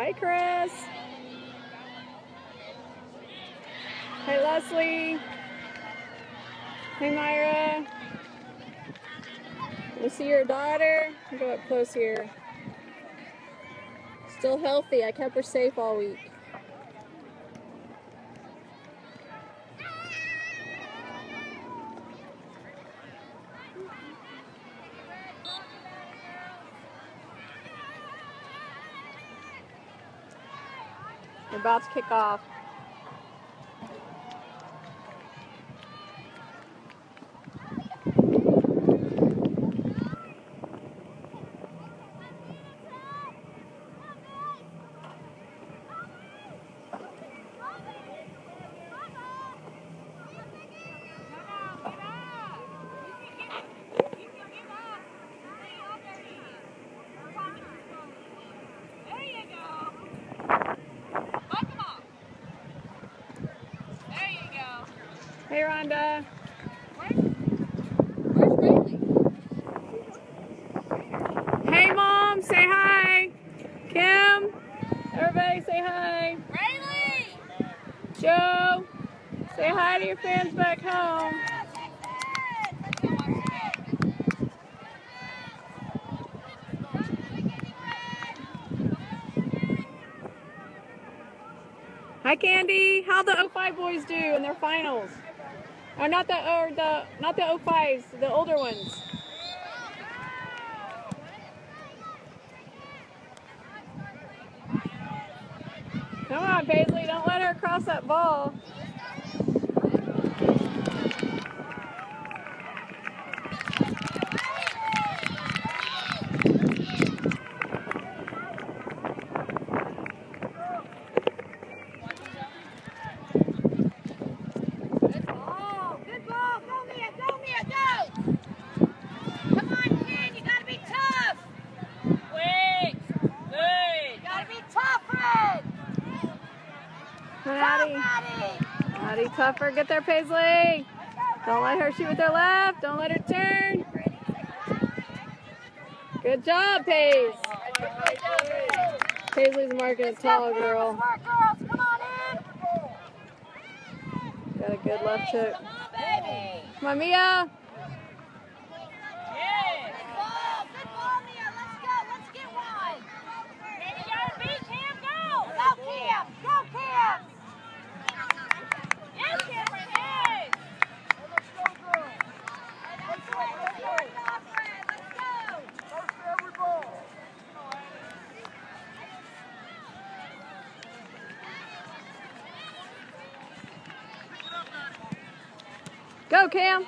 Hi, Chris. Hey, Leslie. Hey, Myra. You see your daughter? I'll go up close here. Still healthy. I kept her safe all week. We're about to kick off. Hey, Rhonda. Where's Bailey? Hey, Mom. Say hi. Kim. Everybody say hi. Bailey! Joe. Say hi to your fans back home. Hi, Candy. How'd the 05 boys do in their finals? Oh, not the 05s, the older ones. Come on, Paisley, don't let her cross that ball. Good ball! Go, Mia! Go, Mia! Go! Come on, Ken! You gotta be tough! Wait! You gotta be tough, Fred! Maddie, tougher. Get there, Paisley. Don't let her shoot with her left. Don't let her turn. Good job, Paige. Paisley's marking a tall girl. Got a good left hook. Come on, baby! Come on, Mia. Good ball, Mia! Let's go! Let's get one! And you gotta beat Cam! Go! Go, Cam! Go, Cam! Yes, Cameron! Yes! Let's go, girl! Let's go! Let's go! First to every ball! Go, Cam.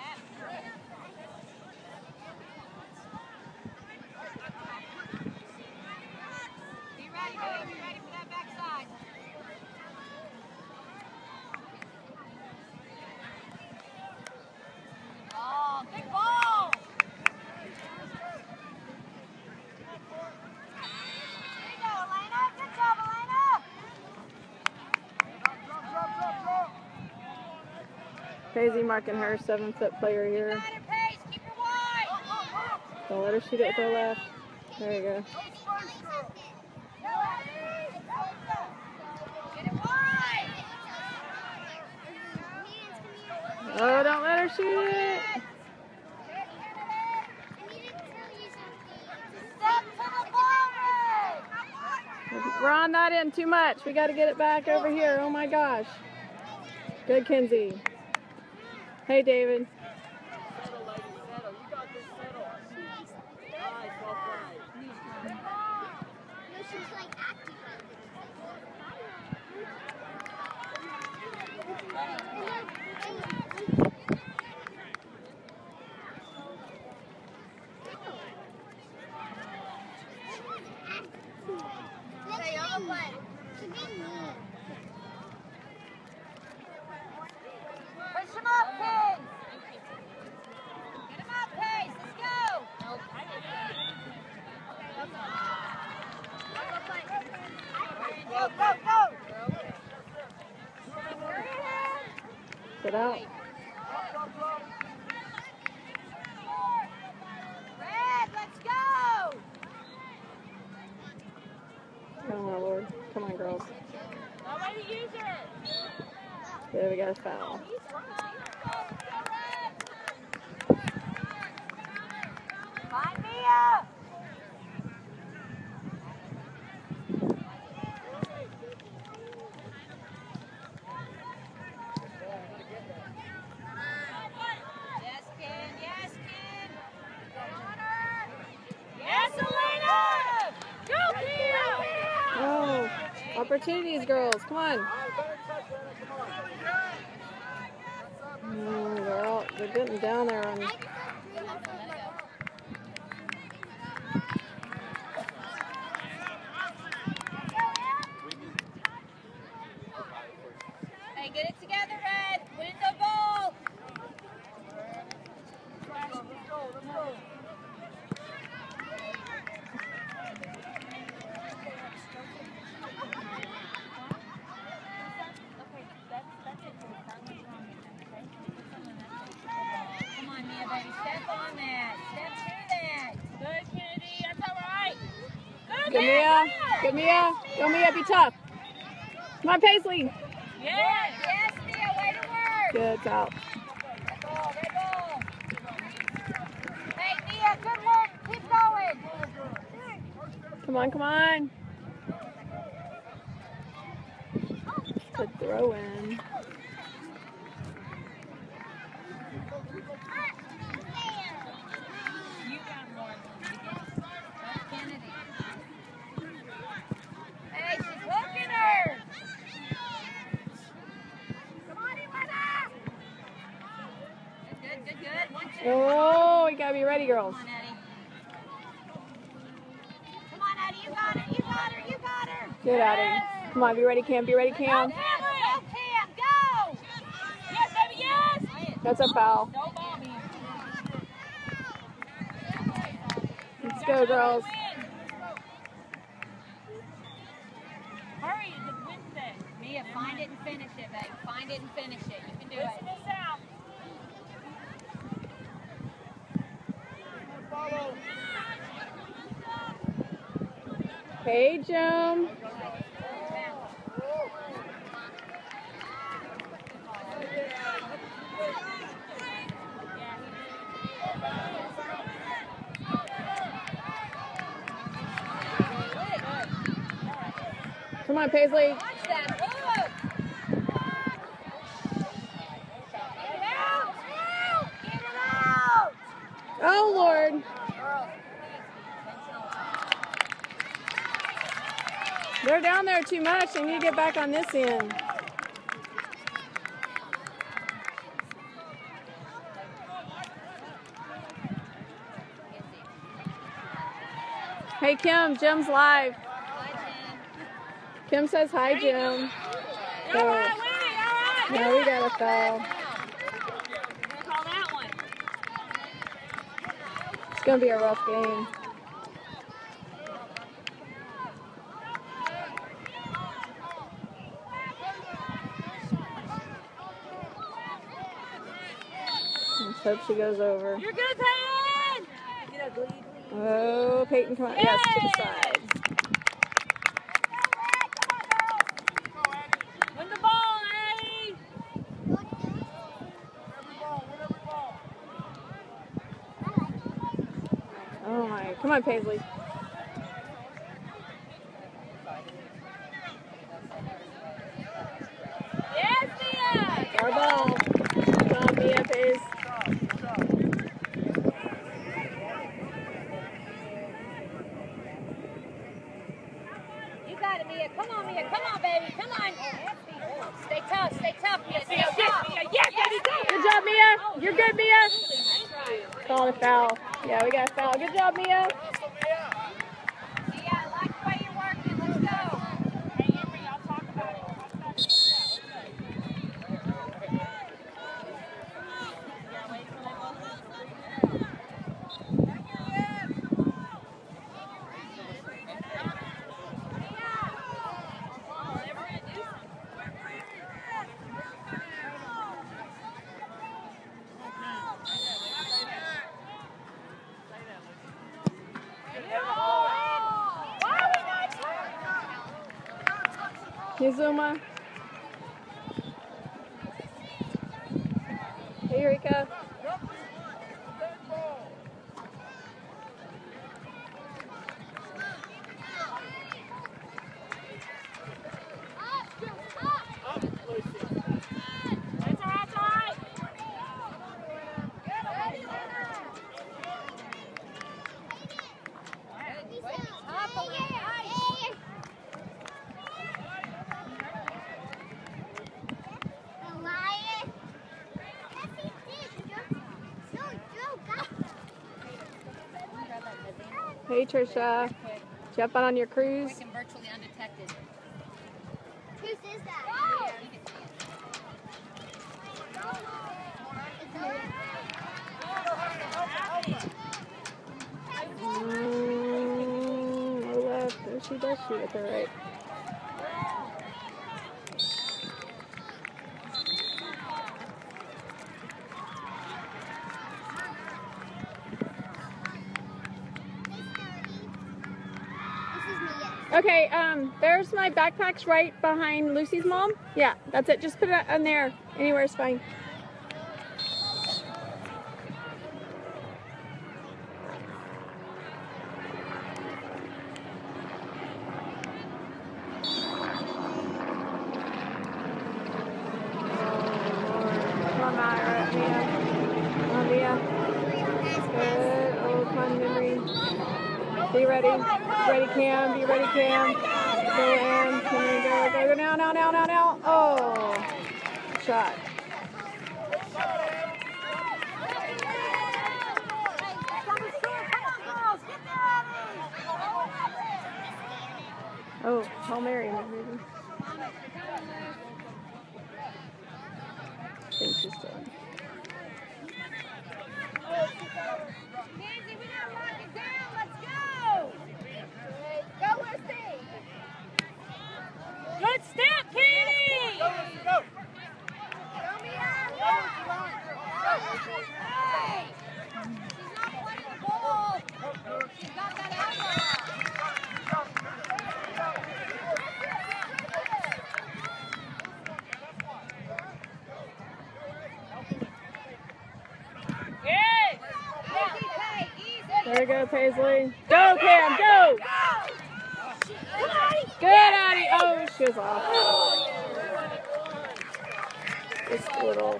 Be ready, baby. Be ready for that backside. Oh, good ball! There you go, Elena. Good job, Elena. Paisley marking her 7-foot player You here. got her, Pace. Keep her wide. Don't let her shoot it with her left. There you go. Get it wide. Oh, don't let her shoot it. Step to the ball, Ray. Ron, not in too much. We got to get it back over here. Oh my gosh. Good, Kinsey. Hey, David. Settle, lady, settle. You got this settle. Nice, well played. No, she's like acting. Hey, I'm playing. Push him up, kids. Get him up, Pace. Let's go. Go, go, go. Get out. Red, let's go. Oh my Lord. Come on, girls. Nobody use it. There we got a foul. Find Mia. Yes, Ken. Yes, Ken. Yes, Elena. Go, Mia. Oh, opportunities, girls. Come on. They're getting down there on. Hey, get it together, Red. Win the ball. Come on, Mia, baby. Step on that. Step to that. Good, Kennedy. That's all right. Good, Go, Mia. Go, Mia. Go, Mia. Be tough. Come on, Paisley. Yes, yes, Mia. Way to work. Good, it's out. Red ball, red ball. Hey, Mia, good work. Keep going. Come on, come on. It's a throw in. You got more. That's Kennedy. Hey, she's hooking her. Come on, Elena. Good, good, good. One, two. Oh, we gotta be ready, girls. Come on, Eddie. Come on, Eddie. You got her. You got her. You got her. Good, Addie. Come on, be ready, Cam. Be ready, Go, Cam. Cam. Go, Cam. Go. Yes, baby. Yes. That's a foul. No ball, Mia. Let's go, girls. Hurry, it's Wednesday. Mia, find it and finish it, babe. Find it and finish it. You can do it. Hey, Jim. Come on, Paisley. Watch that hook. Get it out. Get it out. Oh, Lord. They're down there too much. They need to get back on this end. Hey, Kim. Jim's live. Kim says hi, Jim. Oh. No, we got a foul. It's going to be a rough game. Let's hope she goes over. You're good, Peyton. Oh, Peyton, come on. Yes, to the sides. Win the ball, Eddie. Oh, my. Come on, Paisley. Yes, Mia. Our ball. Come on, Mia, Paige. You got it, Mia. Come on, Mia. Come on, baby. Come on. Stay tough. Stay tough, Mia. Stay tough. Yes, Eddie. Good job, Mia. You're good, Mia. Call a foul. Yeah, we got a foul. Good job, Mia. Mia, I like the way you're working. Let's go. Hey, Henry, I'll talk about it. Yazuma. Hey, Eureka. Hey, Trisha. Did you have fun on your cruise? Quick and virtually undetected. Whose is that? Oh, left. There she does shoot with her right. Okay, there's my backpacks right behind Lucy's mom. Yeah, that's it. Just put it on there. Anywhere is fine. Come on, Myra. Mia. Come on, Mia. Good. Oh, come on, Memory. Be ready. Ready, Cam. Be ready, Cam. Go in. Come in. Go now, now, now, now, now. Oh. Shot. Oh, Hail Mary, maybe. I think she's still in. Nancy, we gotta lock it down. Let's go. Go, Lucy. Good step, Katie. Go, Lucy, go. Go, Mia. Hey. She's not playing the ball. She's got that elbow. There we go, Paisley. Go, Cam, go! Good, Addie. Oh, she was off. Just little.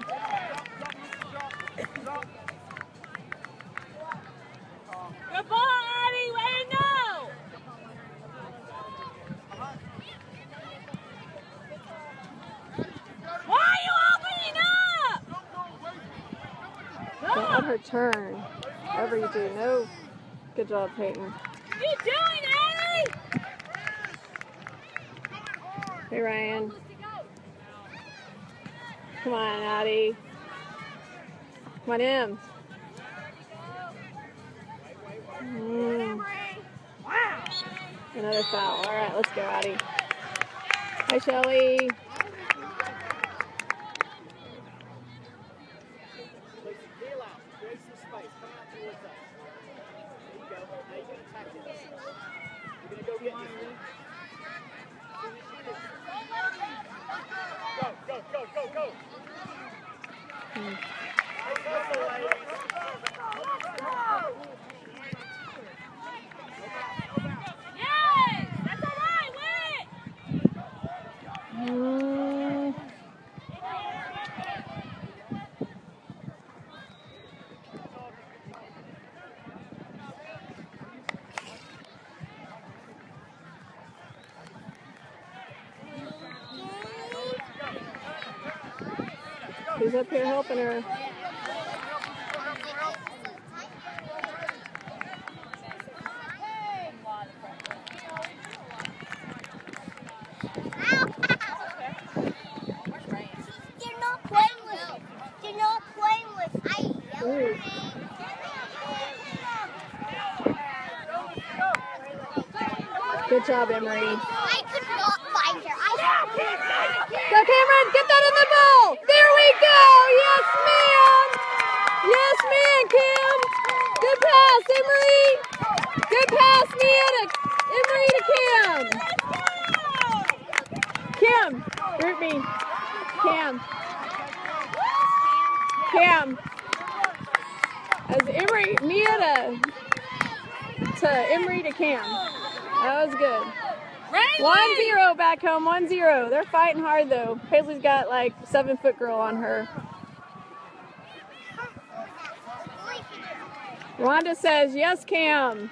Good ball, Addie. Way to go. Why are you opening up? Don't let her turn. Whatever you do. No. Good job, Peyton. What are you doing, Addie? Hey, Ryan. Come on, Addie. Come on in. Another foul. All right, let's go, Addie. Hi, Shelly. Who's up here helping her? Good job, Emery. I could not find her. Go, Cameron! Get that in the ball! There we go! Yes, ma'am! Yes, ma'am, Cam! Good pass, Emery! Good pass, Mia, to Emery to Cam! Cam, Cam. As Emery, Mia to Emery to Cam. That was good. 1-0 back home, 1-0. They're fighting hard though. Paisley's got like 7-foot girl on her. Wanda says, yes, Cam.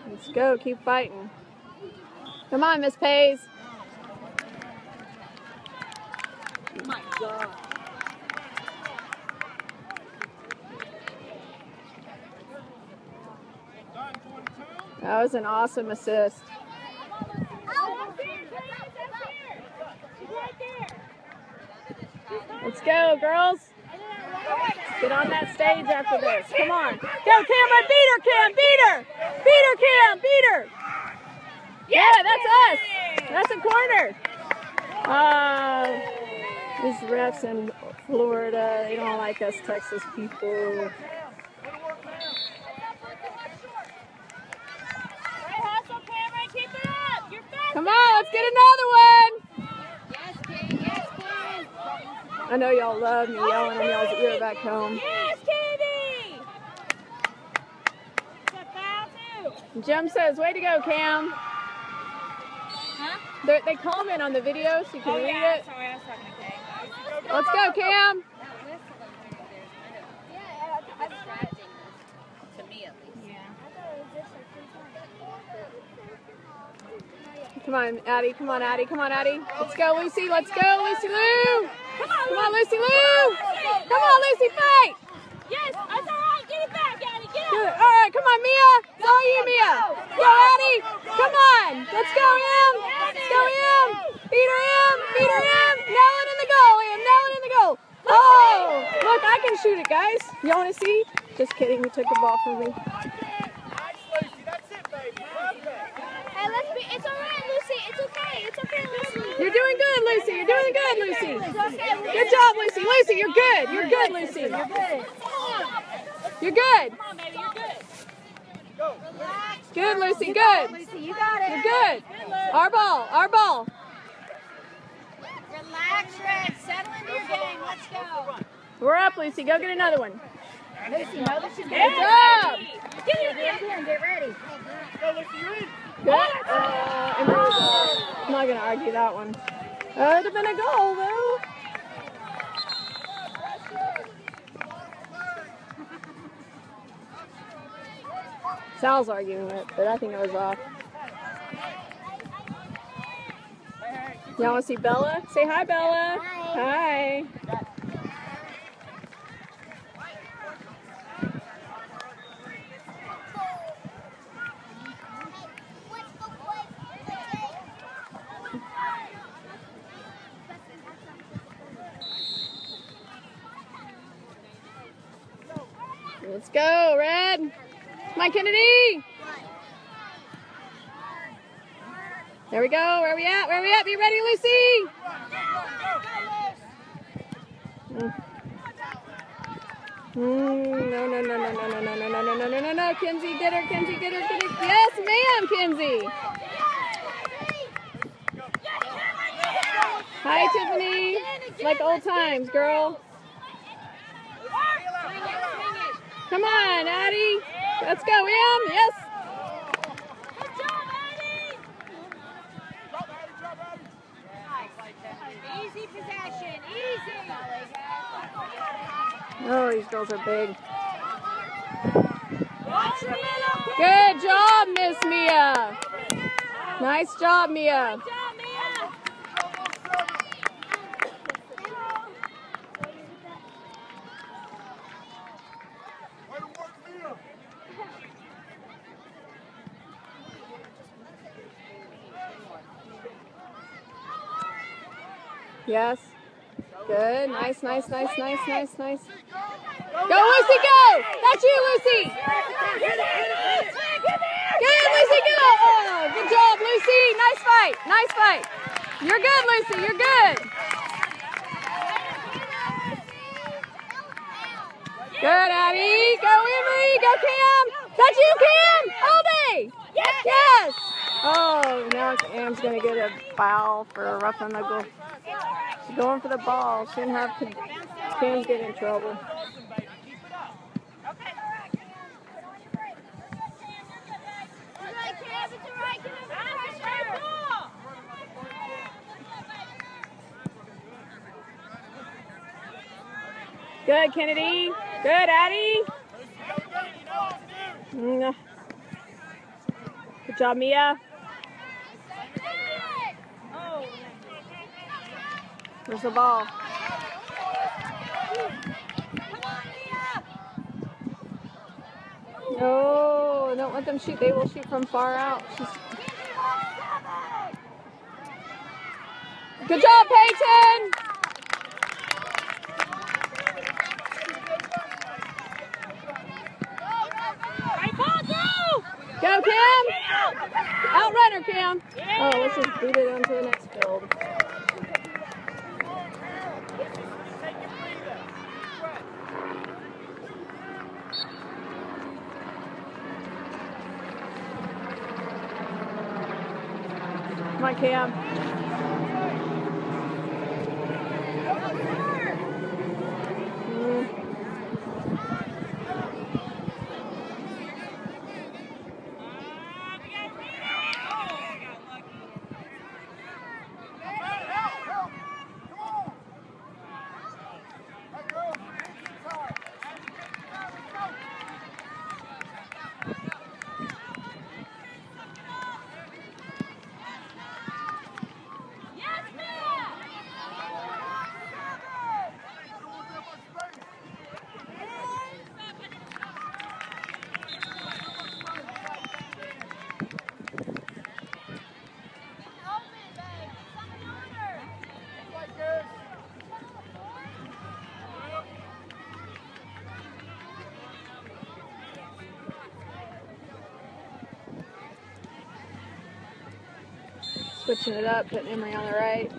Let's go, keep fighting. Come on, Miss Pays. Oh my God. That was an awesome assist. Let's go, girls. Get on that stage after this. Come on. Go, Cameron. Beat her, Cam. Beat her. Beat her, Cam. Beat her. Yeah, that's us. That's a corner. These refs in Florida, they don't like us Texas people. Come on, let's get another one. Yes, King. Yes, King. I know y'all love me yelling in y'all's ear back home. Yes, Katie. It's a foul, too. Jim says, way to go, Cam. Huh? They comment on the video so you can read it. Sorry, I was talking to Kay. Let's go, Cam. To me, at least. Yeah. Come on, Addie. Come on, Addie. Come on, Addie. Let's go, Lucy. Let's go, Lucy Lou. Come on, Lucy Lou. Come on, Lucy, fight. Yes, that's all right. Get it back, Addie. Get Good. it. All right, come on, Mia. It's all you, Mia. Go, Addie. Come on. Let's go, Em. Let's go, Em. Beat her, Em. Beat her, Em. Nail it in the goal, Em. Nail it in the goal. Oh, look, I can shoot it, guys. You want to see? Just kidding. You took the ball from me. Hey, let's be. It's all right, Lucy. It's okay. It's okay, Lucy. You're doing good, Lucy. You're doing good, Lucy. Good job, Lucy. Lucy, you're good. You're good, Lucy. You're good. You're good. Come on, baby. You're good. Good, Lucy. Good. Lucy, you got it. You're good. Our ball. Our ball. Relax, Red. Settle into your game. Let's go. We're up, Lucy. Go get another one. Lucy, know that she's Good good. job. Get it again. Get ready. Good. I'm not going to argue that one. It would have been a goal, though. Sal's arguing it, but I think it was off. Y'all want to see Bella? Say hi, Bella. Hi. Let's go, Red. Come on, Kennedy. There we go. Where are we at? Where are we at? Be ready, Lucy. No, Kenzie, get her, Kenzie, get her, get her. Yes, ma'am, Kenzie. Hi, Tiffany. Like old times, girl. Come on, Addie. Let's go, Em. Yes. Good job, Addie. Easy possession. Easy. Oh, these girls are big. Watch the middle. Good job, Miss Mia. Nice job, Mia. Good job, Mia. Yes. Good. Nice, nice, nice, nice, nice, nice. Go, Lucy, go! That's you, Lucy! Good, Lucy, go! Oh, good job, Lucy. Nice fight. Nice fight. You're good, Lucy. You're good. Good, Addie. Go, Emery. Go, Cam. That's you, Cam. All day. Yes. Oh, now Cam's going to get a foul for roughing the goal. She's going for the ball. She didn't have Cam get in trouble. Good, Kennedy. Good, Addie. Good job, Mia. Where's the ball? No, don't let them shoot. They will shoot from far out. Good job, Peyton. Go, Cam! Outrun her, Cam! Oh, let's just beat it onto the next field. Come on, Cam. Switching it up, putting Emery on the right.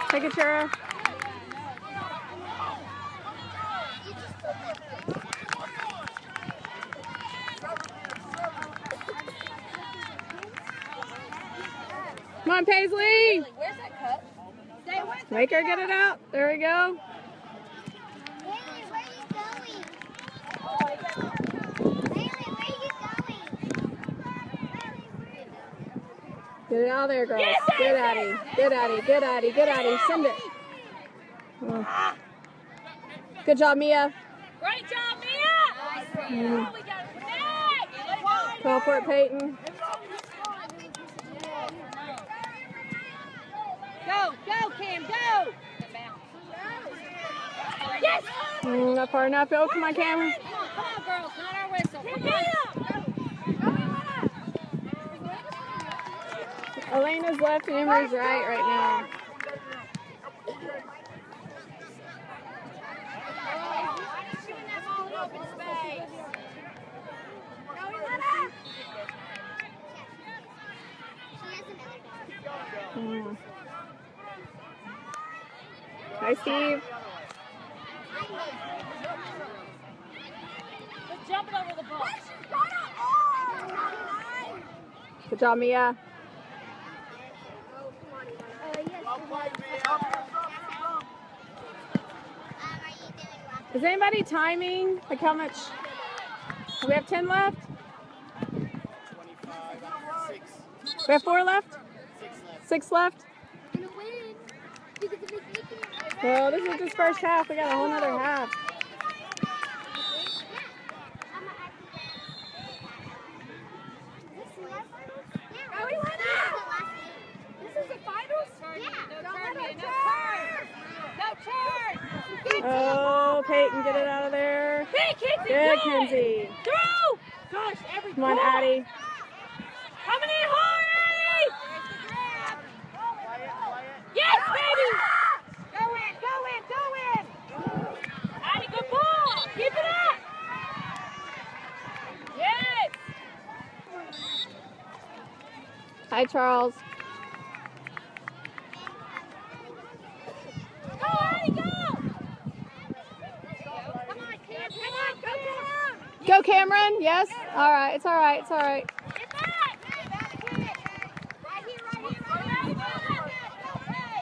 Take a chair. Come on, Paisley. Where's that cup? Stay with Make her get it out. There we go. Haley, where are you going? Haley, where are you going? Get it out of there, girls. Good, Addie. Good, Addie. Good, Addie. Good, Addie. Send it. Oh. Good job, Mia. Great job, Mia! Mm. We got to connect! Go for it, Peyton. Go, go, Cam, go! Yes! Not far enough. Oh, come on, Cam. Come on, girls, not our whistle. Come on. Elena's left and Emery's right now. Hi, Steve. Let's jump it over the ball. Good job, Mia. Is anybody timing? Like how much? Do we have 10 left? 6. We have 4 left? 6 left? Well, this is just first half. We got a whole other half. This is the finals? Yeah. No turn. Peyton. Get it out of there. Hey, Kenzie, Good, Kenzie. Throw! Gosh, every Come on, ball. Addie. Coming in hard, Addie! Yes, baby! Go in, go in, go in! Addie, good ball! Keep it up! Yes! Hi, Charles. Go, Addie, go! Come on, kid, come on, go, kid! Go, Cameron. Yes. All right. It's all right. It's all right. Get back! Right here,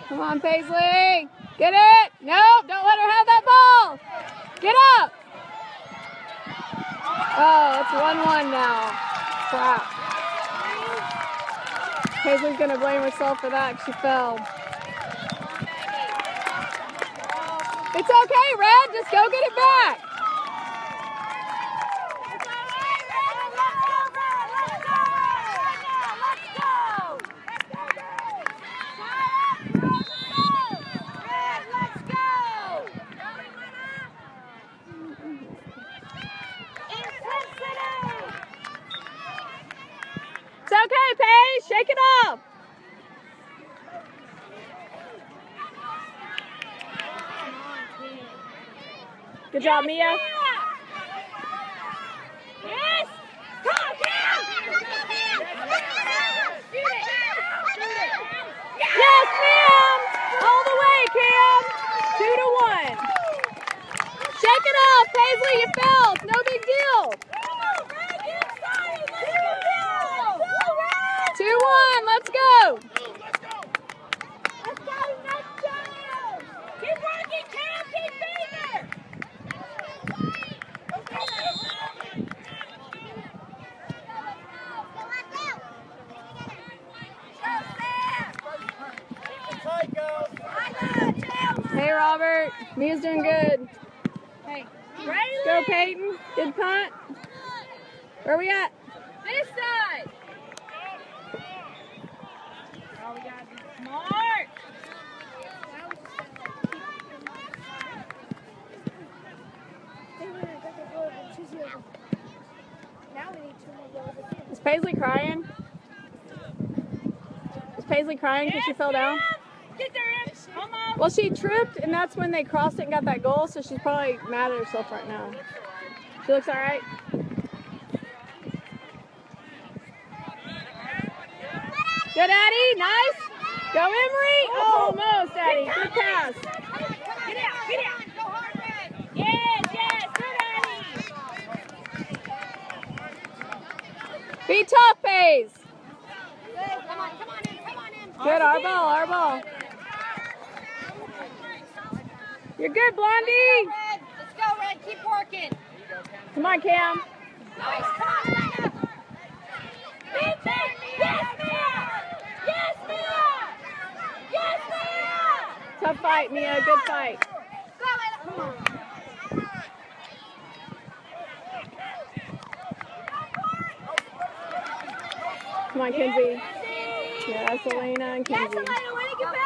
Come on, Paisley. Get it. Nope. Don't let her have that ball. Get up. Oh, it's 1-1 now. Crap. Paisley's going to blame herself for that 'cause she fell. It's okay, Red. Just go get it back. It's okay, Paige. Shake it up. Good job, Mia. Yes! Come on, Cam! Yes, ma'am. All the way, Cam. 2-1. Shake it off, Paisley. You fell. It's no big deal. 2-1. Let's go. Keep working, Cam! Keep beating her! Hey, Robert. Mia's doing good. Hey, ready? Go, Peyton. Good punt. Where we at? This side! Oh, we gotta be smart! Is Paisley crying? Is Paisley crying because she fell down? Get there, Em! Come on! Well, she tripped, and that's when they crossed it and got that goal, so she's probably mad at herself right now. She looks all right. Good, Addie. Nice. Go, Emery. Almost, Addie. Good pass. Get out! Get out! Go hard, Red! Yes! Yes! Good, Addie! Be tough, Paige. Come on, come on in, come on in! Good, our ball, our ball. You're good, Blondie. Red! Let's go, Red! Keep working! Come on, Cam. Nice! Come on, Red! Beat me! Yes, Mia! Yes, Mia! Yes, Mia! Tough fight, Mia. Good fight. Go, Red! Come on! Come on, Kenzie. Yes, Elena and Kenzie. Yes, Elena, way to get back!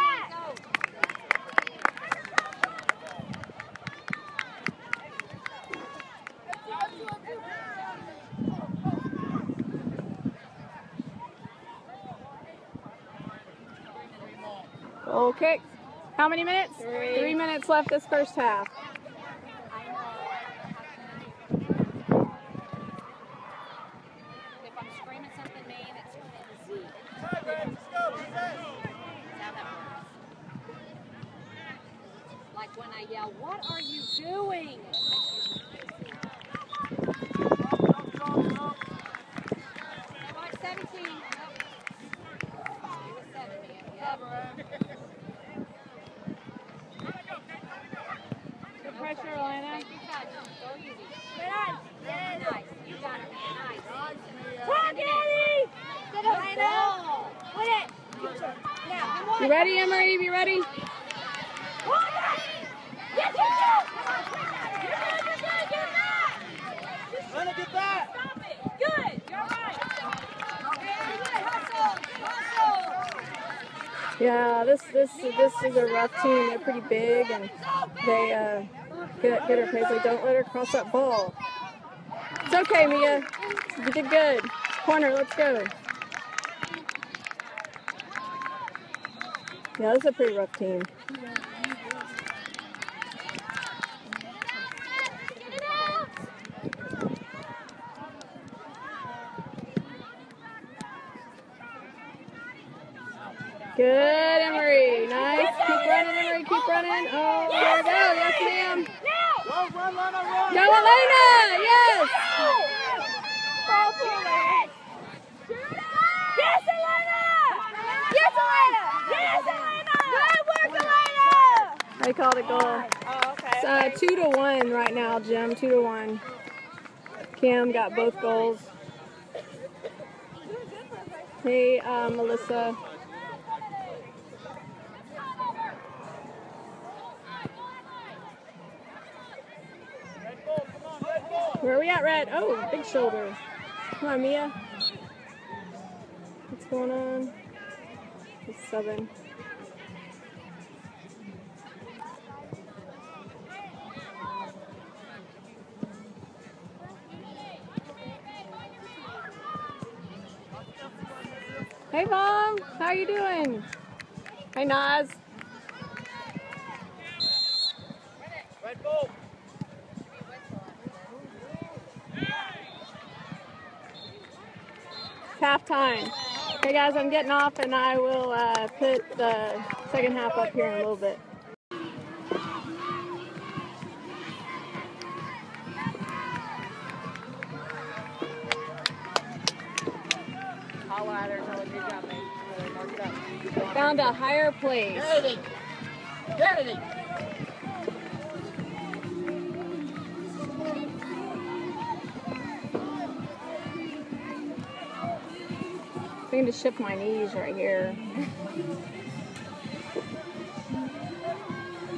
Goal kick. How many minutes? 3 minutes left this first half. If I'm screaming something mean, it's Z. That's how that works. Like when I yell, "What are you doing?" Come on, 17. It was 70. Yep. Good pressure, Elena. Take your touch. Go easy. Get on. Nice. You got it, man. Nice. Talk, Eddie! Elena. Put it. Now, come on. You ready, Emery? You ready? Yes, you do. Come on, quick now. You're good. Get back. Run it, get back! Stop it. Good. You're right. Good. Hustle. Hustle. Yeah, this is a rough team. They're pretty big, and Get her, Paisley. Don't let her cross that ball. It's okay, Mia. You did good. Corner, let's go. Yeah, this is a pretty rough team. Good, Emery. Nice. Keep running, Emery. Keep running. Oh, there we go. Yes, ma'am. Go, Elena. Yes. Yes, Elena! Yes, Elena! Yes, Elena! Good work, Elena! They called a goal. Oh, okay. It's 2-1 right now, Jim. 2-1. Cam got both goals. Hey, Melissa. Where are we at, Red? Oh, big shoulder. Come on, Mia. What's going on? It's 7. Hey, Mom. How you doing? Hey, Naz. Red ball. It's halftime. Okay, guys, I'm getting off, and I will put the second half up here in a little bit. Holla at her, tell her good job, mate. Mark it up. Found a higher place. Kennedy! Kennedy! I'm going to shift my knees right here.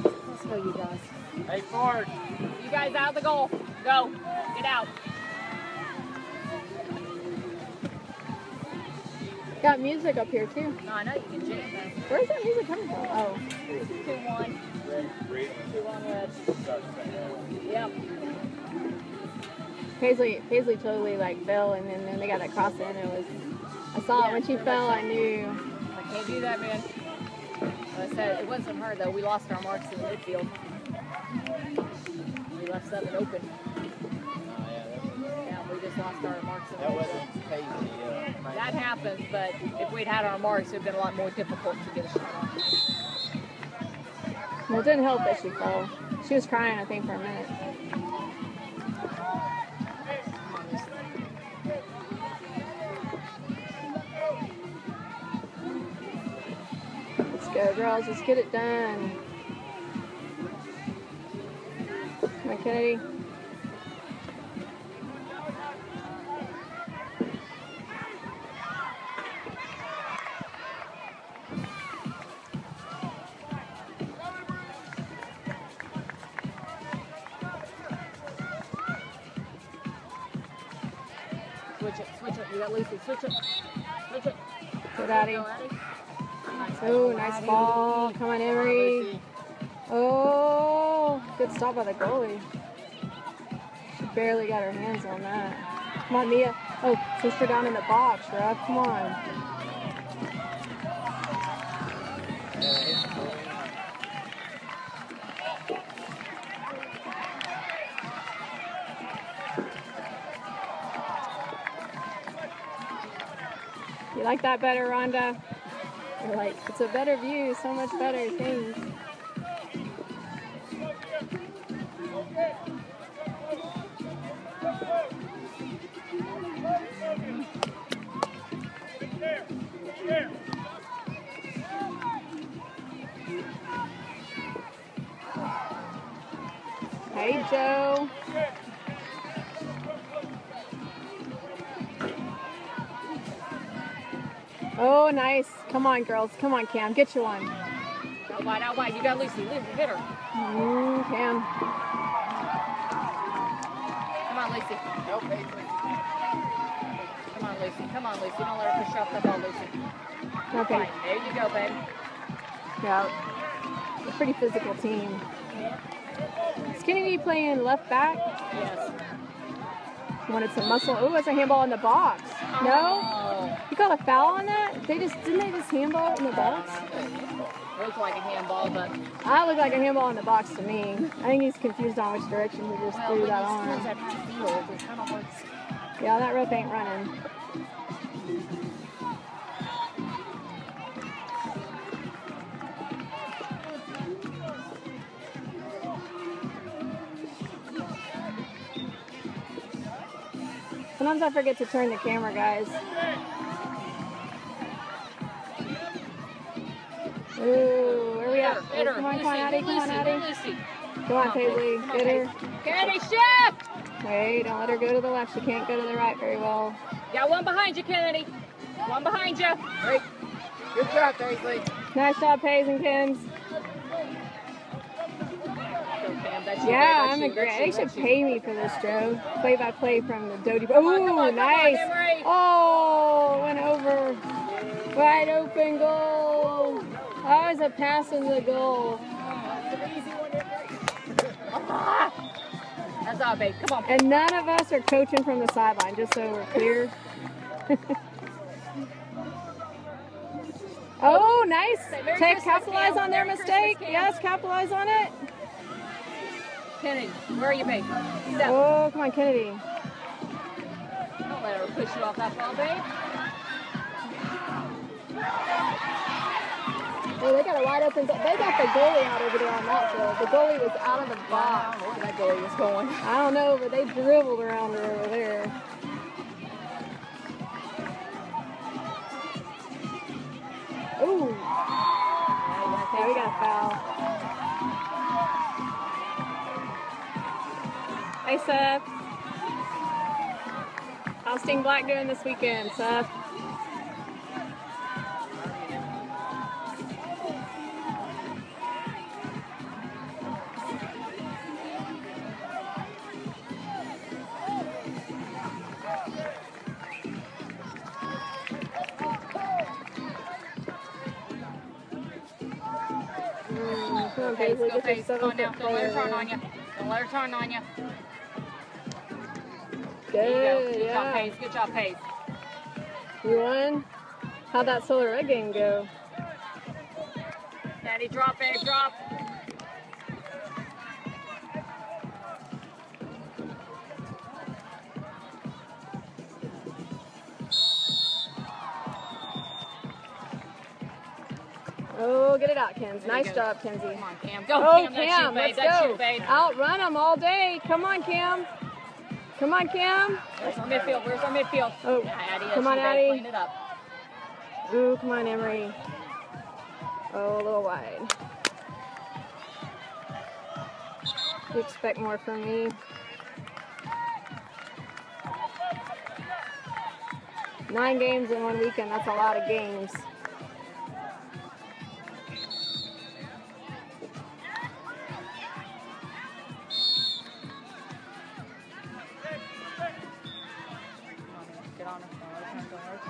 Let's go, you guys. Hey, forward. You guys out of the goal. Go. Get out. Got music up here, too. No, I know you can jam that. Where's that music coming from? Oh. 2-1. 2-1 red. Yep. Paisley totally like fell, and then they got that cross in. It was. I saw it when she fell. I knew. I can't do that, man. Like I said, it wasn't her though. We lost our marks in the midfield. We left 7 open. Yeah, we just lost our marks in the midfield. That happens, but if we'd had our marks, it would have been a lot more difficult to get a shot off. Well, it didn't help that she fell. She was crying, I think, for a minute. Let's go, girls. Let's get it done. Come on, Kennedy. Switch it. You got Lucy. Switch it. Switch it. Good, Addie. Oh, nice ball. Come on, Emery. Oh, good stop by the goalie. She barely got her hands on that. Come on, Mia. Oh, pushed her down in the box, Rev. Come on. You like that better, Rhonda? You're like, it's a better view, so much better things. Hey, Joe. Oh, nice. Come on, girls. Come on, Cam. Get you one. Out wide, out wide. You got Lucy. Lucy, hit her. Cam. Come on, Lucy. Come on, Lucy. Come on, Lucy. Don't let her push off the ball, Lucy. Okay. Fine. There you go, babe. Yeah. A pretty physical team. Let's Kennedy playing left back? Yes. Wanted some muscle. Oh, it's a handball in the box. No? Oh. You called a foul on that? Didn't they just handball it in the box? Looks like a handball, but That looked like a handball in the box to me. I think he's confused on which direction he just threw that on. at high field, it kind of looks. Yeah, that ref ain't running. Sometimes I forget to turn the camera, guys. Ooh, where we at? Hit her. Come on, Addie. Come on, Addie. Lucy. Come on, Paisley. Get her. Kennedy, shift! Wait, don't let her go to the left. She can't go to the right very well. Got one behind you, Kennedy. One behind you. Great. Good job, Paisley. Nice job, Paige and Kins. Yeah, I'm a great. They should pay me for this, Joe. Play by play from the Doty. Oh, nice. Oh, went over. Wide open goal. That was a pass in the goal. That's all, babe. Come on. And none of us are coaching from the sideline, just so we're clear. Oh, nice. Capitalize on their mistake. Yes, capitalize on it. Kennedy, where are you, babe? Step. Oh, come on, Kennedy. Don't let her push you off that ball, babe. Oh, they got a wide open goal. They got the goalie out over there on that field. The goalie was out of the I box. don't know where that goalie was going. I don't know, but they dribbled around her over there. Ooh. Yeah, we got a foul. Hey, Seth. How's Sting Black doing this weekend, Seth? Come on, Paisley, Go, get your Paige. Come on 7-foot now. Don't let her turn player. on you. Don't let her turn on you. Good, Good job, yeah. Paige. Good job, Paige. You won? How'd that Solar Red game go? Daddy, drop, babe, drop. Oh, get it out, Kens. There you Nice go. job, Kenzie. Come on, Cam. Go, Oh, Cam. That's you, Cam, babe. let's That's go. you, babe. Outrun them all day. Come on, Cam. Come on, Cam. Where's our midfield? Where's our midfield? Oh, Yeah, Addie, come on, that's you, babe. Addie. Clean it up. Ooh, come on, Emery. Oh, a little wide. You expect more from me. Nine games in one weekend, that's a lot of games. Get on her. Don't let her turn. Don't let her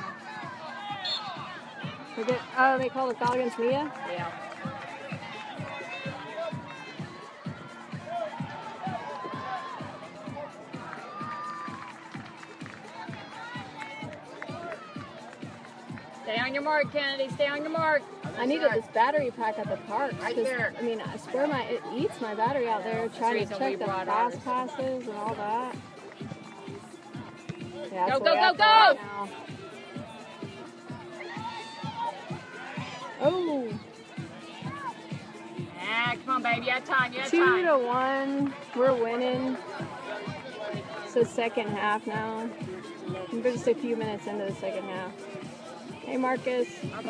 turn. Forget, oh, they called a foul against Mia? Yeah. Stay on your mark, Kennedy. Stay on your mark. I needed this battery pack at the park. Right 'cause, there. I mean, I swear it eats my battery out there trying to reason we check the brought fast ours. passes and all that. Yeah, Go, that's go, where go, I'm go! at now. Oh, Ah, come on, baby. You had time. You had 2-1. We're winning. It's the second half now. We're just a few minutes into the second half. Hey, Marcus. time.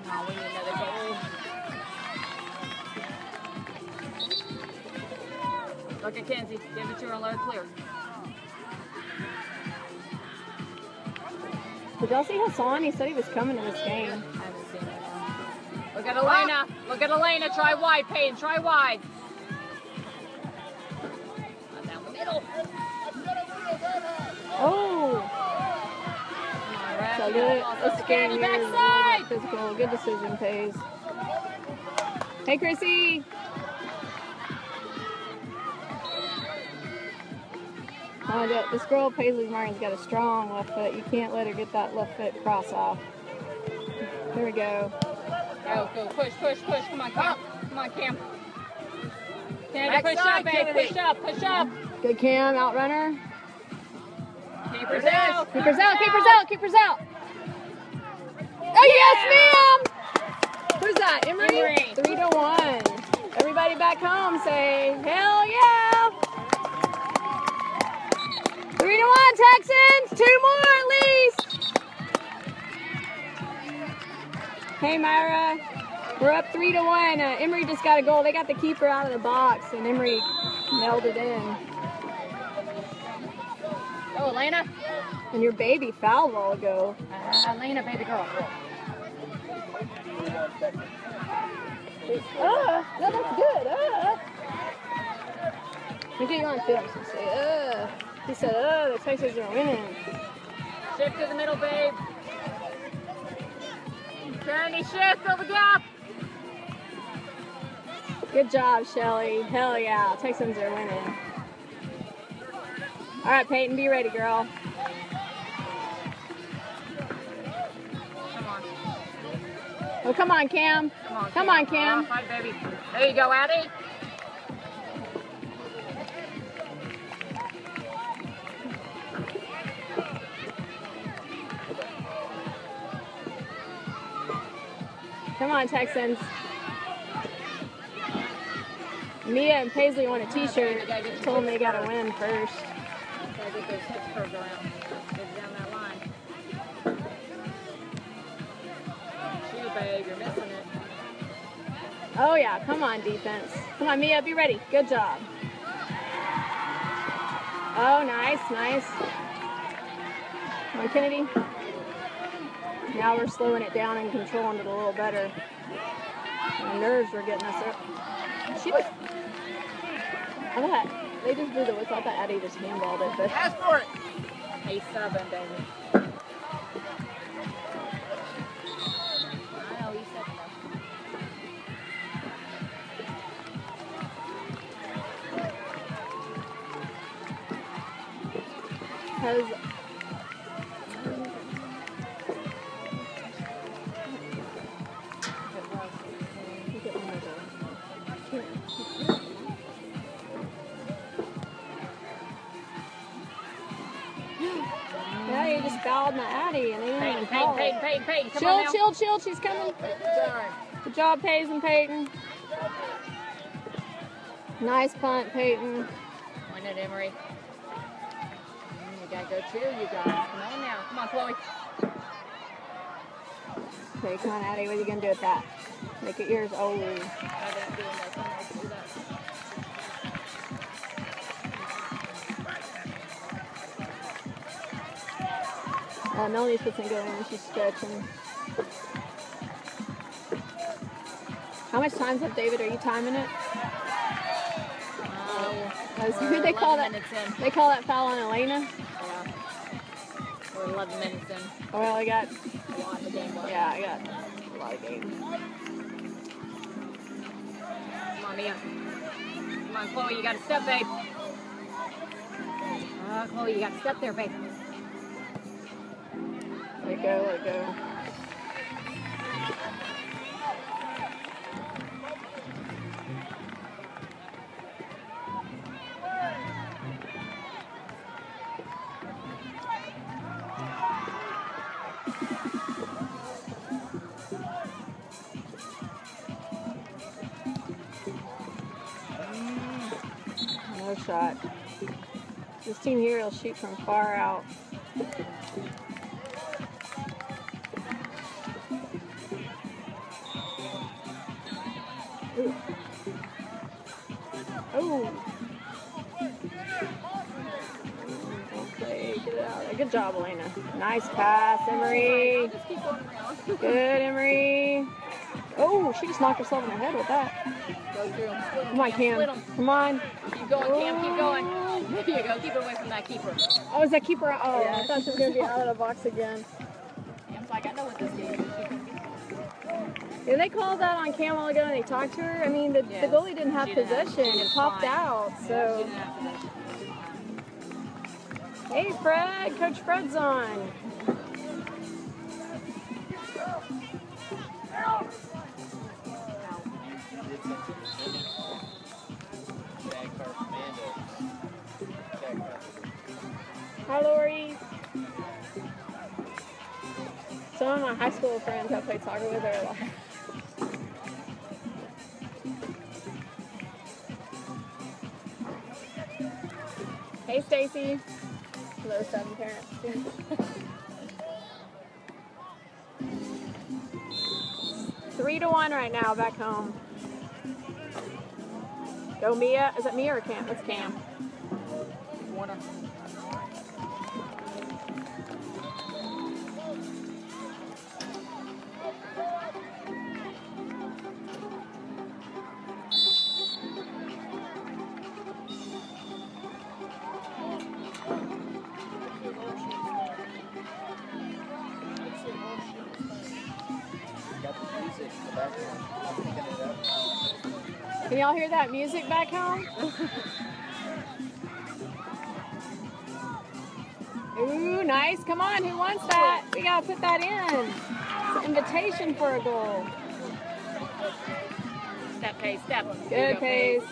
No, we need another goal. Look at Kenzie. Give it to her and let her clear. Did y'all see Hassan? He said he was coming to this game. I haven't seen it. Look at Elena. Look at Elena. Try wide, Payton. Try wide. Not down the middle. Oh, Come on, Ref. so You good. got This it. game Kenny, here is a little backside. bit physical. Good decision, Paige. Hey, Chrissy. This girl, Paisley Martin's got a strong left foot. You can't let her get that left foot cross off. There we go. Go, push. Come on, Cam. Come on, Cam. Kennedy, push up, babe. Push up. Good, Cam. Outrunner. Keepers out. Keepers out. Oh, yes, ma'am. Who's that? Emery? 3-1. Everybody back home say, hell yeah. 3-1, Texans. 2 more at least. Hey, Myra. We're up 3-1. Emery just got a goal. They got the keeper out of the box, and Emery nailed it in. Oh, Elena. And your baby fouled a while ago. Elena, baby girl. No, that's good. Let me get you on film. So say, he said, the Texans are winning. Shift to the middle, babe. Kennedy, shift, fill the gap. Good job, Shelly. Hell yeah, Texans are winning. All right, Peyton, be ready, girl. Come on. Oh, come on, Cam. Come on, Cam. Fight, baby. There you go, Addie. Come on, Texans. Mia and Paisley want a t-shirt. Told them they got to win first. Gotta get those hips curved around. Get down that line. Shoot, babe, you're missing it. Oh, yeah. Come on, defense. Come on, Mia. Be ready. Good job. Oh, nice. Come on, Kennedy. Now we're slowing it down and controlling it a little better. My nerves were getting us up. I thought they just did it. I thought Addie just handballed it, but. Ask for it. Hey, seven, baby. I know, you said Has yeah, you just fouled my Addie and they didn't even call it. Peyton. Come on now. Chill. She's coming. Good job, Peyton. Nice punt, Peyton. Win it, Emery. You gotta go cheer, you guys. Come on now. Come on, Chloe. Okay, come on, Addie. What are you gonna do with that? Make it yours. Oh. I didn't do that. Someone else do that. Melanie's supposed to go in and she's stretching. How much time's up, David? Are you timing it? Who they call that? They call that foul on Elena? Yeah. We're 11 minutes in. Well, I got. A lot of the game left. Yeah, I got a lot of games. Come on, Mia. Come on, Chloe, you got to step, babe. Chloe, you got to step there, babe. Let it go. No shot. This team here will shoot from far out. Ooh. Oh. Okay, get it out. Good job, Elena. Nice pass, Emery. Good, Emery. Oh, she just knocked herself in the head with that. Go through them. Come on, Cam. Come on. Keep going, Cam. Keep going. There you go. Keep it away from that keeper. Oh, is that keeper? Oh, Yeah. I thought she was going to be out of the box again. Cam's like, I know what this game is. And they called that on Cam while ago and they talked to her. I mean, the goalie didn't have possession. It popped out, so. Hey, Fred. Coach Fred's on. Hi, Lori. Some of my high school friends I played soccer with are alive. Hey, Stacy. Hello, 7 parents. 3-1 right now, back home. Go Mia. Is it Mia or Cam? It's Cam. Warner. Can y'all hear that music back home? Ooh, nice. Come on, who wants that? We gotta put that in. It's an invitation for a goal. Step, Pace, step. Good, Pace.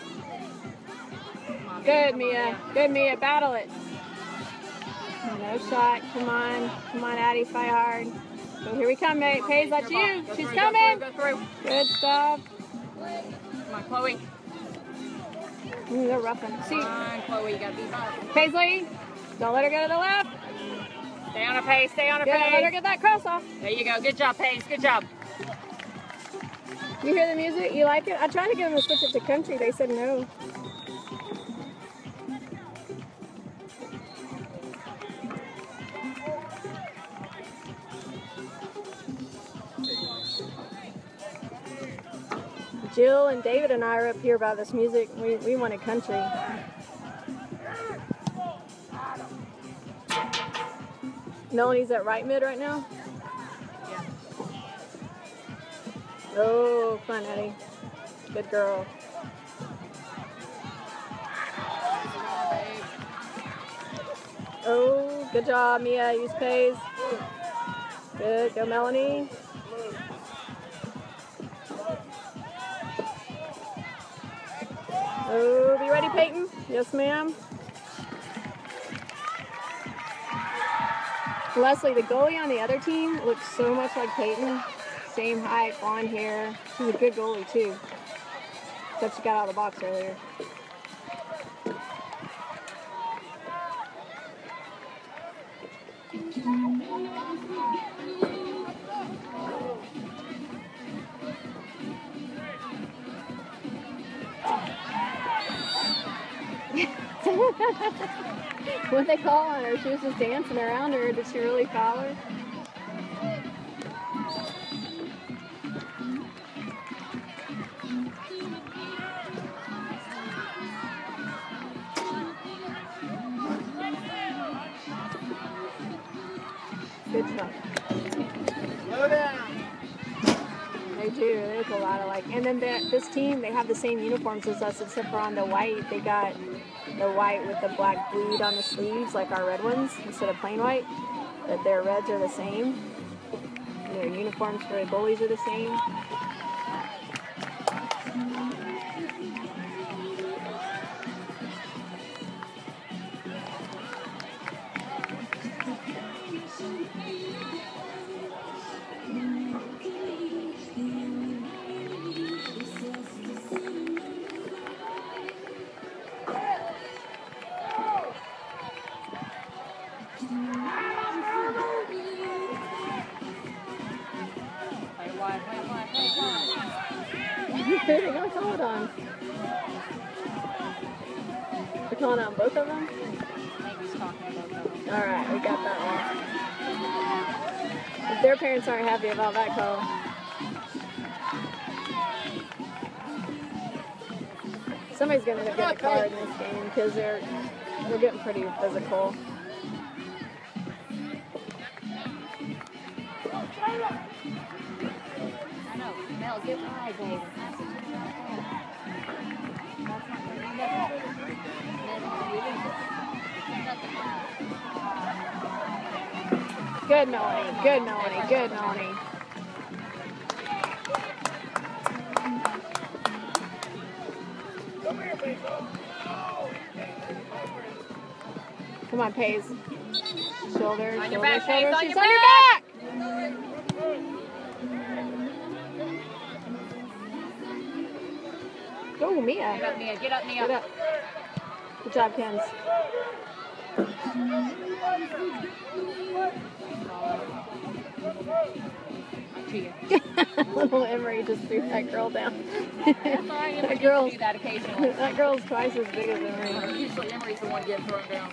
Good, Mia. Good, Mia. Battle it. No shot. Come on. Come on, Addie. Fight hard. So here we come, mate. Pace, that's you. She's coming. Go through. Good stuff. Come on, Chloe. Ooh, they're roughing. See, Come on, Chloe. You gotta be tough. Paisley, don't let her go to the left. Stay on her pace. Stay on her Good, let her pace. get that cross off. There you go. Good job, Pace. Good job. You hear the music? You like it? I tried to get them to switch it to country. They said no. Jill and David and I are up here about this music. We wanted country. Melanie's at right mid right now? Yeah. Oh, come on, Eddie. Good girl. Oh, good job, Mia. Use pace. Good. Go, Melanie. Oh, be ready, Peyton. Yes, ma'am. Leslie, the goalie on the other team, looks so much like Peyton. Same height, blonde hair. She's a good goalie, too. Except she got out of the box earlier. What'd they call on her? She was just dancing around her. Did she really foul her? Good job. Slow down. They do. They look a lot alike. And then this team, they have the same uniforms as us, except for on the white, they got the white with the black bleed on the sleeves, like our red ones, instead of plain white. But their reds are the same. And their uniforms for the goalies are the same. Who are they going to call it on? They're calling on both of them? Alright, we got that one. If their parents aren't happy about that call. Somebody's going to end up getting a card in this game because they're getting pretty physical. I know. Mel, Oh, good eye, baby. Good, Melanie. Good, Melanie. Good, Melanie. Come on, Paige. Shoulders, On your shoulders, back, Paige, shoulders. on She's your on your back. back. Go, Mia. Get up, Mia. Get up, Mia. Get up. Good job, Kens. Little Emery just threw that girl down. That's all right. Emery That girl, do that occasionally. that girl's twice as big as Emery. Usually Emery's the one getting thrown down.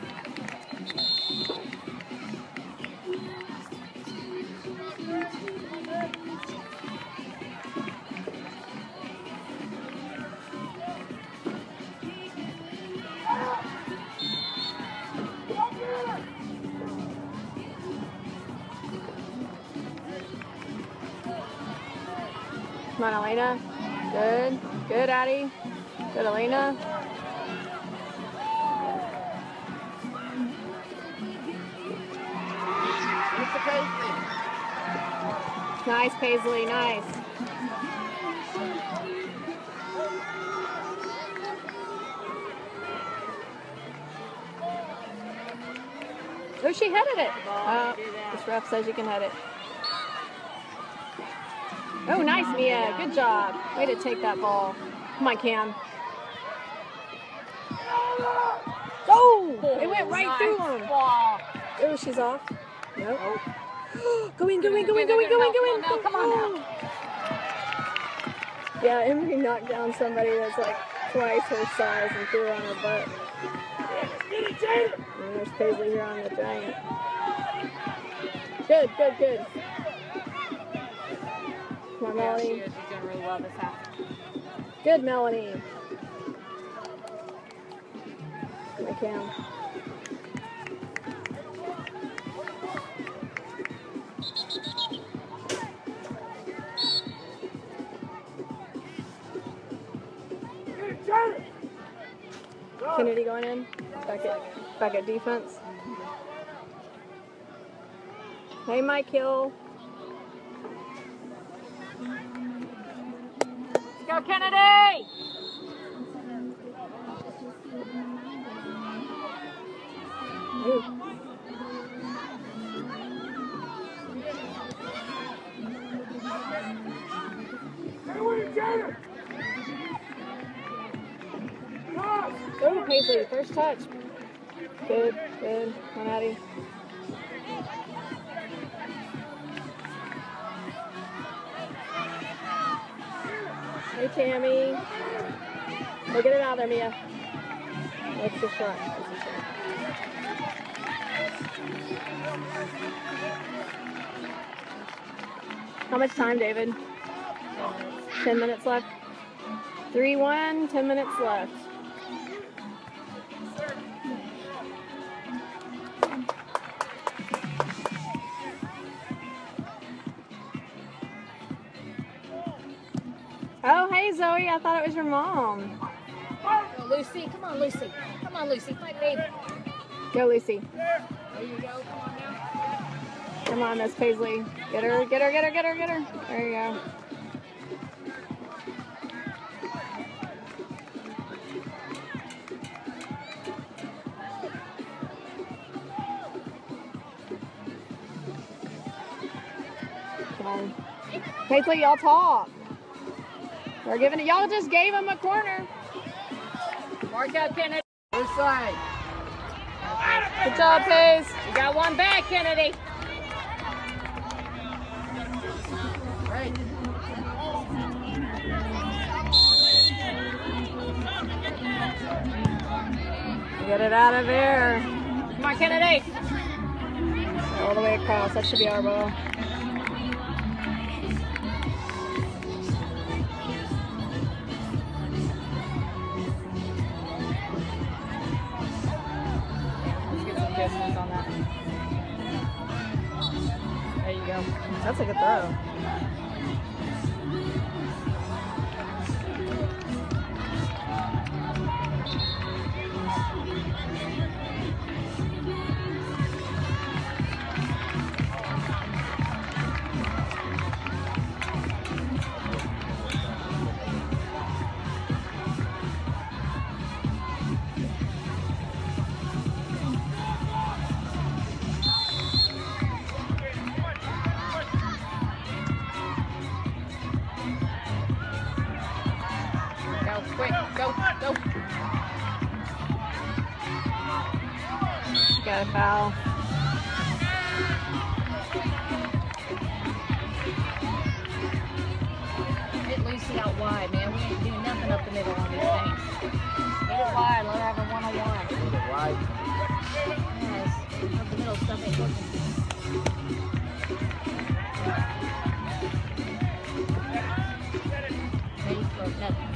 Come on, Elena. Good. Good, Addie. Good, Elena. Nice, Paisley. Nice. Oh, she headed it. Oh, this ref says you can head it. Oh, nice, Mia. Good job. Way to take that ball. Come on, Cam. Oh, it went right through him. Oh, she's off. Nope. Go in, go in, go in, go in, go in, go in. Come on now. Yeah, Emery knocked down somebody that's like twice her size and threw her on her butt. And there's Paisley here on the giant. Good, good, good. Come on, Melanie. She's doing really well this half. Good, Melanie. Come on, Cam. Kennedy going in. Back at defense. Hey, Mike Hill. Let's go, Kennedy! Ooh. Go, Paisley. First touch. Good, good. Come on, Addie. Hey, Tammy. Hey, get it out there, Mia. That's the shot. That's the shot. How much time, David? 10 minutes left. 3-1, 10 minutes left. Oh, hey, Zoe. I thought it was your mom. Go, Lucy. Come on, Lucy. Come on, Lucy. Fight, baby. Go, Lucy. There you go. Come on now. Come on, Miss Paisley. Get her, get her, get her, get her, get her. There you go. Come on. Paisley, y'all talk. We're giving it. Y'all just gave him a corner. Mark out, Kennedy. This side. Good job, Paige. You got one back, Kennedy. Hey. Get it out of there. Come on, Kennedy. All the way across. That should be our ball. Distance on that. There you go. That's a good throw. Quick, go, go. Got a foul. Get Lucy out wide, man. We ain't doing nothing up the middle on these things. Get it wide, let her have a one-on-one. Right. Yes, up the middle stuff ain't working. Ready for nothing.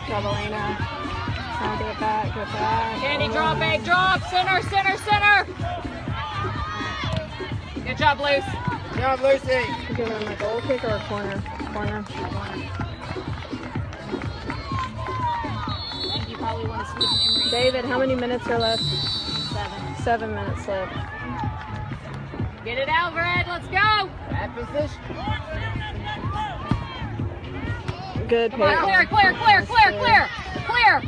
Travelina. Trying to get back, get back. Candy, drop, egg, drop. Center, center, center. Good job, Luce. Good job, Lucy. You giving him a goal kick or a corner? Corner. I think you probably want to switch Emery. David, how many minutes are left? 7. 7 minutes left. Get it out, Red. Let's go. Bad position. Good Come on, pace. clear, clear, clear, clear, clear, clear.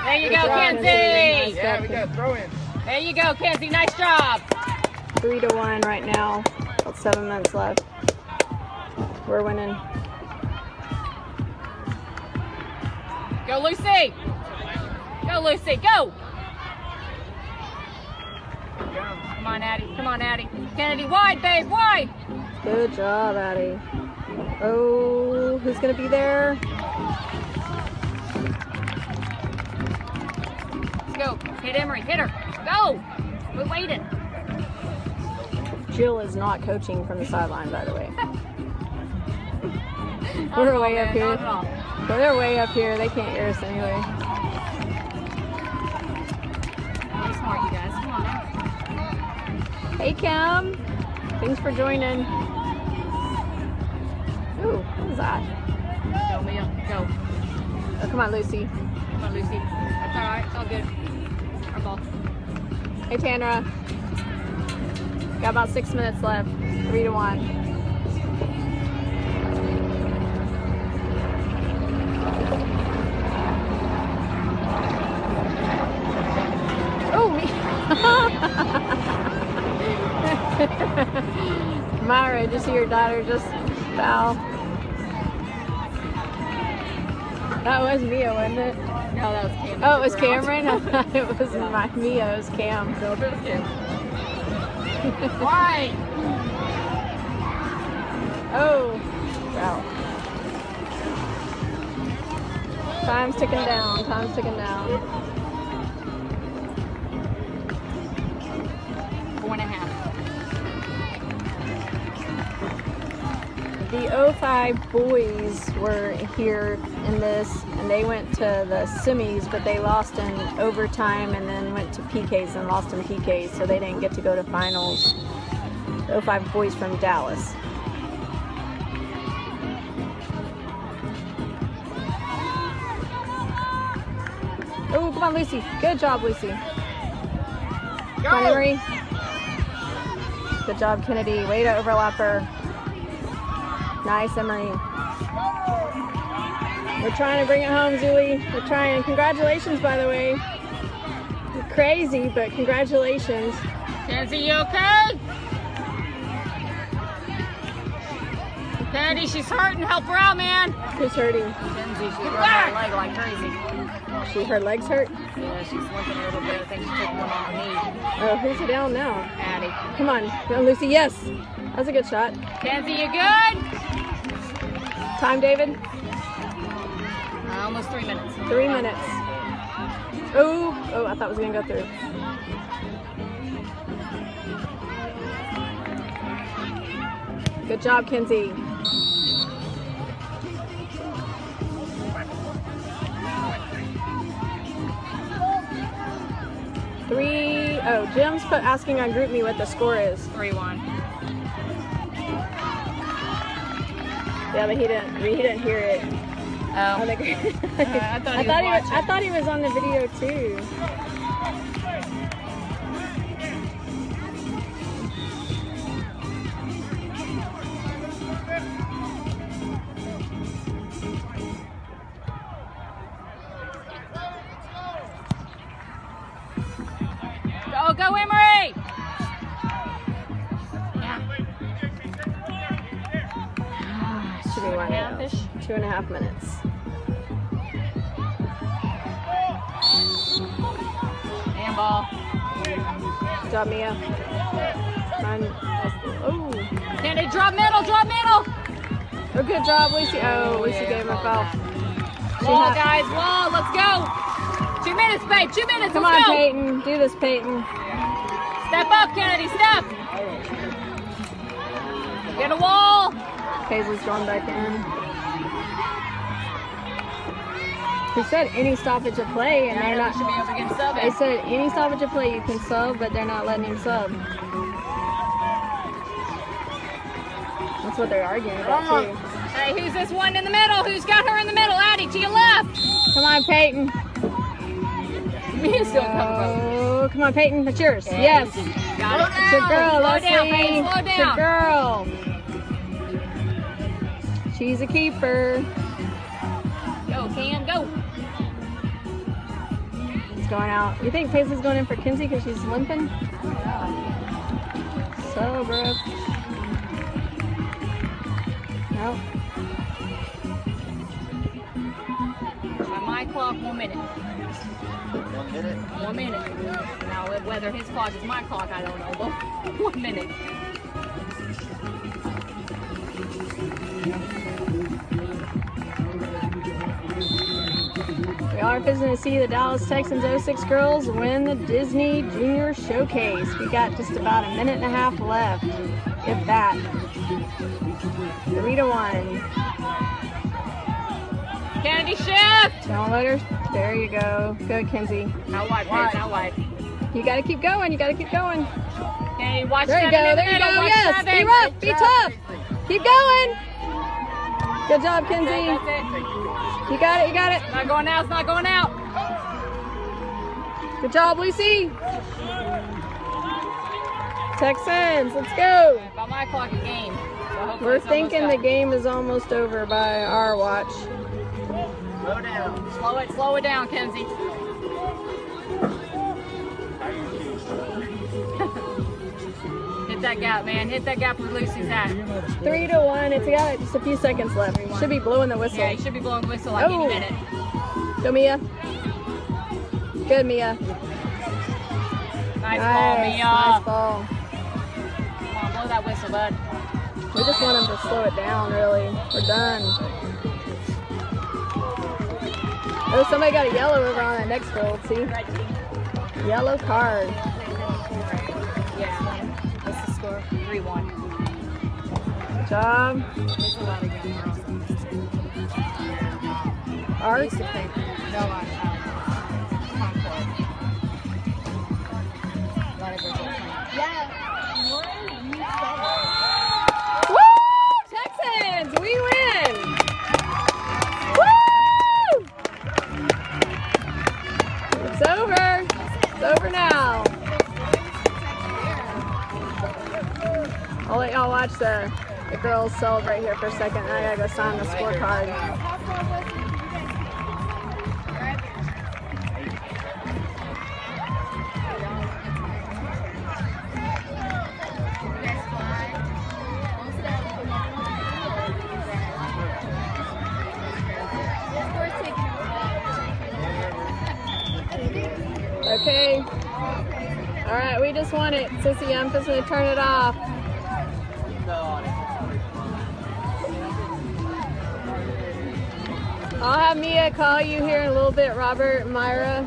There you Good go, job, Kenzie. Kenzie. Yeah, we got to throw in. There you go, Kenzie. Nice job. 3-1 right now. About 7 minutes left. We're winning. Go, Lucy. Go, Lucy. Go. Come on, Addie. Come on, Addie. Kennedy, wide, babe, wide. Good job, Addie. Oh, who's gonna be there? Let's go. Hit Emery. Hit her. Go. We're waiting. Jill is not coaching from the sideline, by the way. We're way up here. They're way up here. They can't hear us anyway. Really smart, you guys. Come on now. Hey, Cam. Thanks for joining. Ooh, what was that? Go, Mia. Go. Oh, come on, Lucy. Come on, Lucy. That's all right. It's all good. Our ball. Hey, Tandra. Got about 6 minutes left. 3-1. Oh, me. Myra, just see your daughter just foul. That was Mia, wasn't it? No, that was Cam. Oh, it was Cameron? I thought it was my Mia, it was Cam. No, it was Cam. Why? Oh, wow. Time's ticking down, time's ticking down. 4.5. The 05 boys were here in this, and they went to the semis, but they lost in overtime and then went to PKs and lost in PKs, so they didn't get to go to finals. The 05 boys from Dallas. Oh, come on, Lucy. Good job, Lucy. Come on, Emery. Good job, Kennedy. Way to overlap her. Nice, Emery. We're trying to bring it home, Zuli. We're trying. Congratulations, by the way. You're crazy, but congratulations. Kenzie, you okay? Kennedy, she's hurting. Help her out, man. Who's hurting? Kenzie, she's running her leg like crazy. Her legs hurt? Yeah, she's limping a little bit. I think she's taking one on her knee. Oh, who's it down now? Addie. Come on. Come on, Lucy. Yes. That's a good shot. Kenzie, you good? Time, David? Almost 3 minutes. 3 minutes. Oh, I thought it was going to go through. Good job, Kenzie. Jim's asking on GroupMe what the score is. 3-1. Yeah, but he didn't hear it. Oh. I thought he was on the video too. Go Emery! Yeah. Should be 1.5-ish. 2.5 minutes. Handball. Good job, Mia. Oh. Kennedy, drop middle, drop middle. Oh, good job, Lucy. Oh, Lucy gave him a foul. Wall, guys, wall, let's go. 2 minutes, babe, 2 minutes, Come let's on, go. Peyton. Do this, Peyton. Step up, Kennedy, step. Get a wall. Paisley's going back in. He said any stoppage of play, and they're not. Should be able to get sub They in. said any stoppage of play you can sub, but they're not letting him sub. That's what they're arguing about too. Hey, who's this one in the middle? Who's got her in the middle? Addie, to your left. Come on, Peyton. Mia's still coming, bro. Oh, come on, Peyton. That's yours. Yes. Got it. It's your girl, Slow Leslie. down, Peyton, slow It's your down. girl. She's a keeper. Go, Cam, go. It's going out. You think Paisley's going in for Kinsey because she's limping? So, bro. No. By my clock, 1 minute. 1 minute. 1 minute. Now, whether his clock is my clock, I don't know, but 1 minute. We are visiting to see the Dallas Texans 06 girls win the Disney Junior Showcase. We got just about 1.5 minutes left, if that. 3-1. Kennedy, shift. Don't let her. There you go. Go, Kinsey. Out wide, Paige, out wide. You gotta keep going. You gotta keep going. Kennedy, watch There you seven go. in the There you middle, go. watch Yes. seven. Be rough. Be tough. Keep going. Good job, Kinsey. That's it. You got it. You got it. It's not going out, it's not going out. Good job, Lucy. Texans, let's go. By my clock, a game. So hopefully We're it's almost thinking the up. game is almost over by our watch. Slow down. Slow it down, Kenzie. Hit that gap, man. Hit that gap where Lucy's at. 3-1. It's got just a few seconds left. Should be blowing the whistle. Yeah, you should be blowing the whistle like Oh. any minute. Go, Mia. Good, Mia. Nice ball, Mia. Nice ball. Come on, blow that whistle, bud. We just want them to slow it down, really. We're done. Oh, somebody got a yellow over on that next goal. See? Yellow card. Yeah. What's the score? 3-1. Good job. It's a lot of games. Art. No, Concord. Woo! Texans, we win! Woo! It's over. It's over now. I'll let y'all watch the girls celebrate here for a second. I gotta go sign the scorecard. Okay. All right, we just won it. Sissy, I'm just gonna turn it off. I'll have Mia call you here in a little bit, Robert and Myra.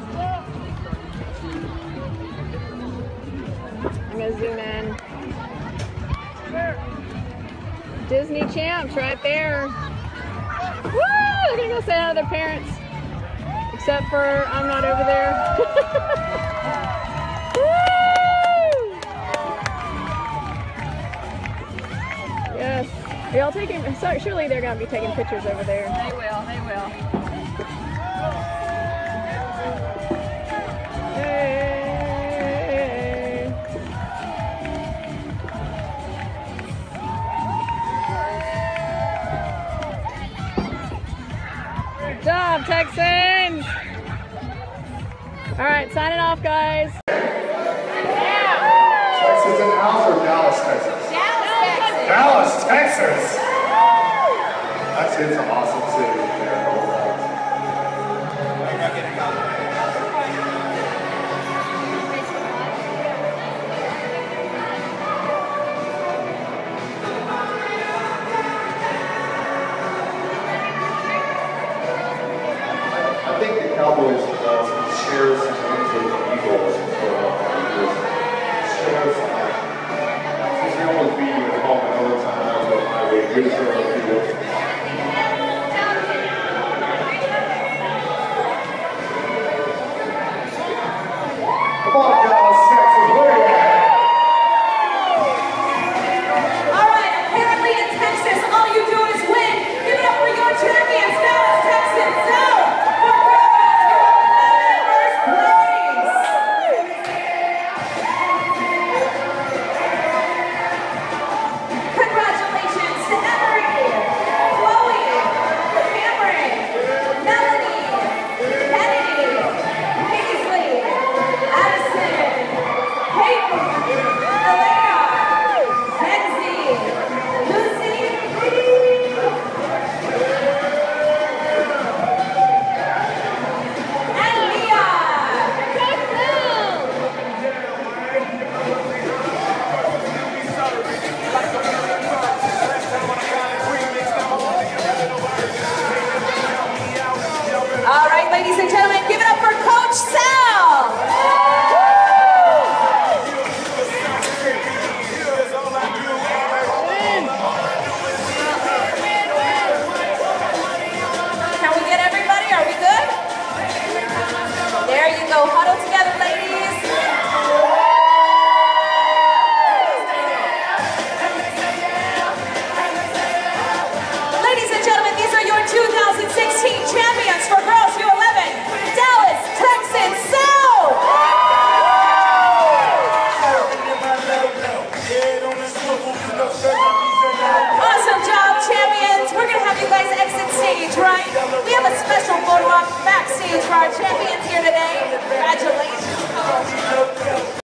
I'm gonna zoom in. Disney champs right there. Woo! They're gonna go say hi to their parents. Except for I'm not over there. Woo! Yes. Are y'all taking, surely they're gonna be taking pictures over there. They will, they will. Hey. Good job, Texans! All right, signing off, guys. Texas in the house or Dallas, Texas? Dallas, Texas. Dallas, Texas. seen some awesome cities there a couple times. I think the Cowboys can share some wins with the Eagles for share some. Since we almost beat you at home in overtime, that was my way.